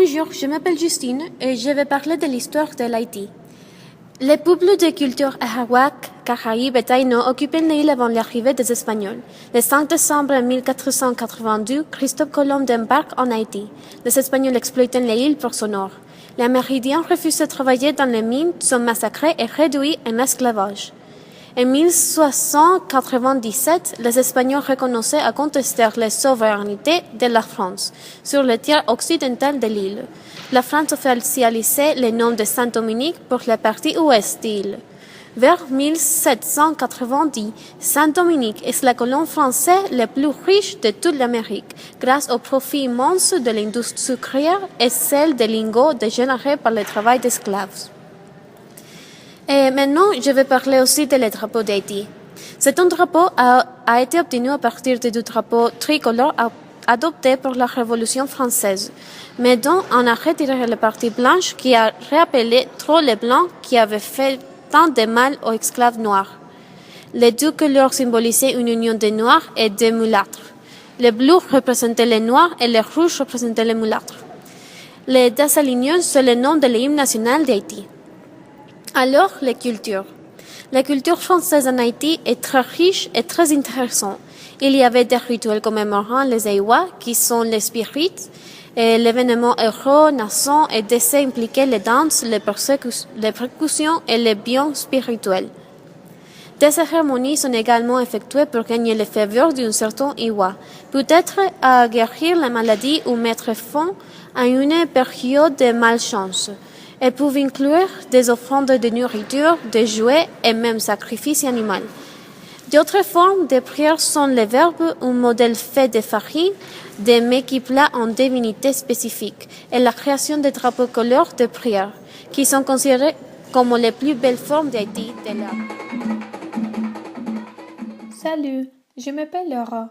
Bonjour, je m'appelle Justine et je vais parler de l'histoire de l'Haïti. Les peuples de culture Arawak, Caraïbes et Taïno occupaient l'île avant l'arrivée des Espagnols. Le 5 décembre 1492, Christophe Colomb débarque en Haïti. Les Espagnols exploitaient l'île pour son or. Les Amérindiens refusent de travailler dans les mines, sont massacrés et réduits en esclavage. En 1697, les Espagnols recommençaient à contester la souveraineté de la France sur le tiers occidental de l'île. La France officialisait le nom de Saint-Dominique pour la partie ouest de l'île. Vers 1790, Saint-Dominique est la colonie française la plus riche de toute l'Amérique, grâce au profit immense de l'industrie sucrière et celle des lingots générés par le travail d'esclaves. Et maintenant, je vais parler aussi de le drapeau d'Haïti. Cet drapeau a été obtenu à partir du drapeau tricolore adopté pour la Révolution française, mais dont on a retiré la partie blanche qui a rappelé trop les blancs qui avaient fait tant de mal aux esclaves noirs. Les deux couleurs symbolisaient une union des noirs et des mulâtres. Le bleu représentait les noirs et le rouge représentait les mulâtres. Les deux alignés, c'est le nom de l'hymne national d'Haïti. Alors, les cultures. La culture française en Haïti est très riche et très intéressante. Il y avait des rituels commémorant les Aïwa, qui sont les spirites, et l'événement héros, naissants et décès impliquaient les danses, les percussions et les biens spirituels. Des cérémonies sont également effectuées pour gagner les faveurs d'un certain Iwa, peut-être à guérir la maladie ou mettre fin à une période de malchance. Elles peuvent inclure des offrandes de nourriture, de jouets et même sacrifices animaux. D'autres formes de prière sont les verbes, un modèle fait de farine, des mets qui plats en divinités spécifiques, et la création de drapeaux couleurs de prière, qui sont considérés comme les plus belles formes d'Haïti de l'art. Salut, je m'appelle Laura.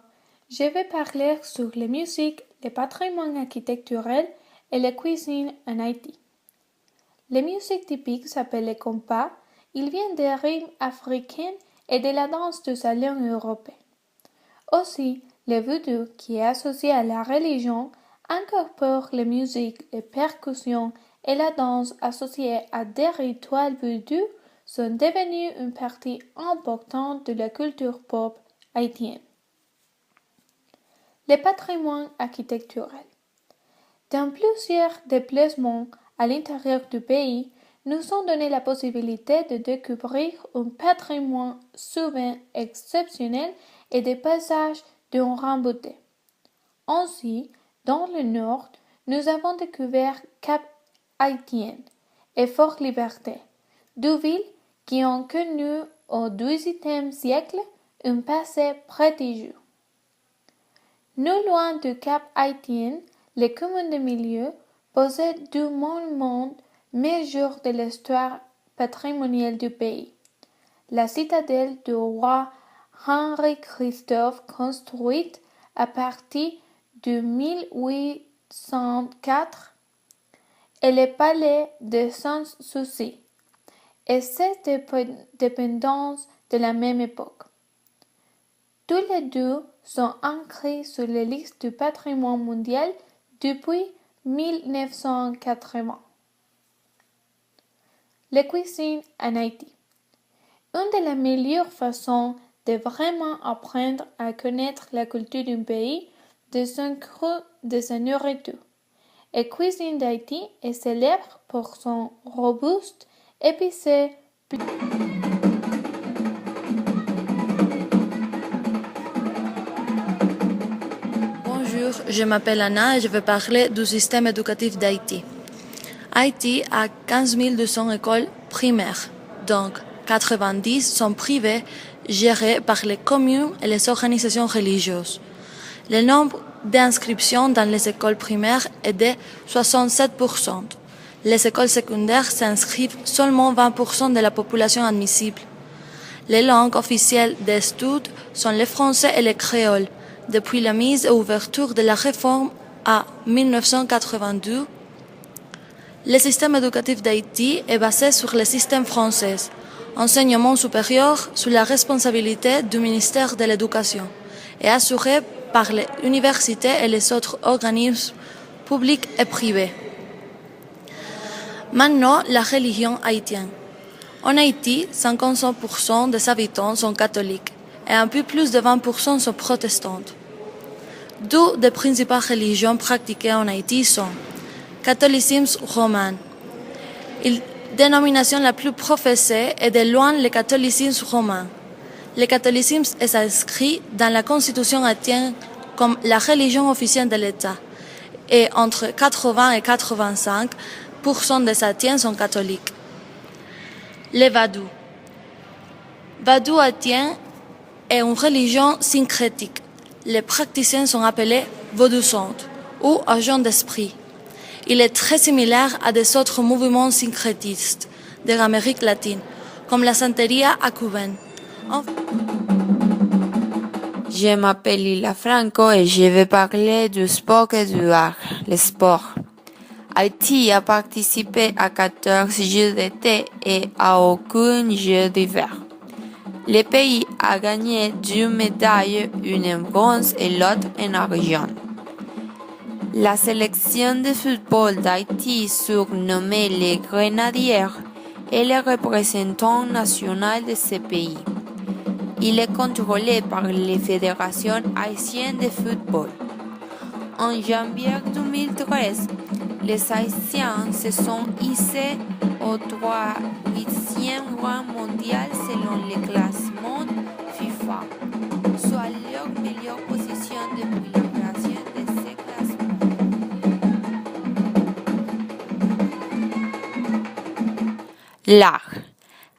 Je vais parler sur la musique, le patrimoine architectural et la cuisine en Haïti. La musique typique s'appelle le compas. Il vient des rythmes africains et de la danse du salon européen. Aussi, le voodoo, qui est associé à la religion, incorpore la musique, les percussions et la danse associées à des rituels voodoo sont devenus une partie importante de la culture pop haïtienne. Le patrimoine architectural. Dans plusieurs déplacements à l'intérieur du pays, nous ont donné la possibilité de découvrir un patrimoine souvent exceptionnel et des paysages d'une grande beauté. Ainsi, dans le nord, nous avons découvert Cap-Haïtien et Fort-Liberté, deux villes qui ont connu au XVIIIe siècle un passé prestigieux. Non loin du Cap-Haïtien, les communes de Milieu possèdent deux monuments majeurs de l'histoire patrimoniale du pays. La citadelle du roi Henri-Christophe, construite à partir de 1804, et le palais de Sans-Souci, et ses dépendances de la même époque. Tous les deux sont inscrits sur la liste du patrimoine mondial depuis 1980. La cuisine en Haïti. Une des meilleures façons de vraiment apprendre à connaître la culture d'un pays, de son cru, de sa nourriture. La cuisine d'Haïti est célèbre pour son robuste, épicé plat. Bonjour, je m'appelle Anna et je vais parler du système éducatif d'Haïti. Haïti a 15 200 écoles primaires, donc 90 sont privées, gérées par les communes et les organisations religieuses. Le nombre d'inscriptions dans les écoles primaires est de 67%. Les écoles secondaires s'inscrivent seulement 20% de la population admissible. Les langues officielles d'études sont le français et le créole. Depuis la mise à ouverture de la réforme en 1982, le système éducatif d'Haïti est basé sur le système français, enseignement supérieur sous la responsabilité du ministère de l'Éducation et assuré par les universités et les autres organismes publics et privés. Maintenant, la religion haïtienne. En Haïti, 55% des habitants sont catholiques et un peu plus de 20% sont protestantes. Deux des principales religions pratiquées en Haïti sont catholicisme romain. La dénomination la plus professée est de loin le catholicisme romain. Le catholicisme est inscrit dans la constitution haïtienne comme la religion officielle de l'État et entre 80 et 85% des Haïtiens sont catholiques. Les Vadou. Vadou haïtien est une religion syncrétique. Les praticiens sont appelés vaudousantes ou agents d'esprit. Il est très similaire à des autres mouvements syncrétistes de l'Amérique latine, comme la santeria cubaine. Je m'appelle Lila Franco et je vais parler du sport et du art, le sport. Haïti a participé à 14 Jeux d'été et à aucun jeu d'hiver. Le pays a gagné 2 médailles, une en bronze et l'autre en argent. La sélection de football d'Haïti, surnommée les Grenadiers, est le représentant national de ce pays. Il est contrôlé par la Fédération haïtienne de football. En janvier 2013, les Haïtiens se sont hissés au 8e rang mondial selon le classement FIFA, soit leur meilleure position depuis la création de ce classement. L'art.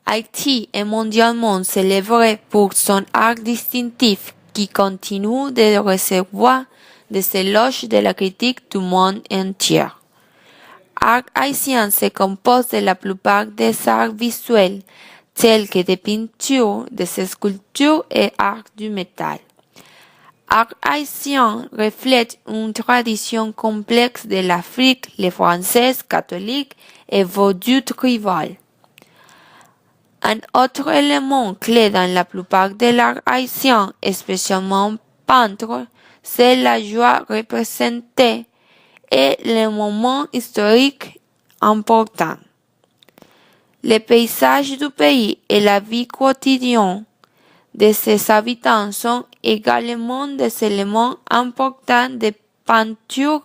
Haïti est mondialement célébré pour son art distinctif qui continue de recevoir des éloges de la critique du monde entier. L'art haïtien se compose de la plupart des arts visuels, tels que des peintures, des sculptures et art du métal. L'art haïtien reflète une tradition complexe de l'Afrique, les Françaises catholiques et vaudou tribal. Un autre élément clé dans la plupart de l'art haïtien, spécialement peintre, c'est la joie représentée et les moments historiques importants. Les paysages du pays et la vie quotidienne de ses habitants sont également des éléments importants des peintures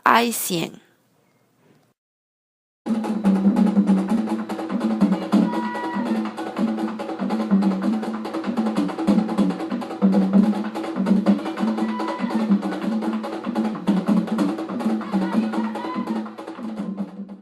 haïtiennes.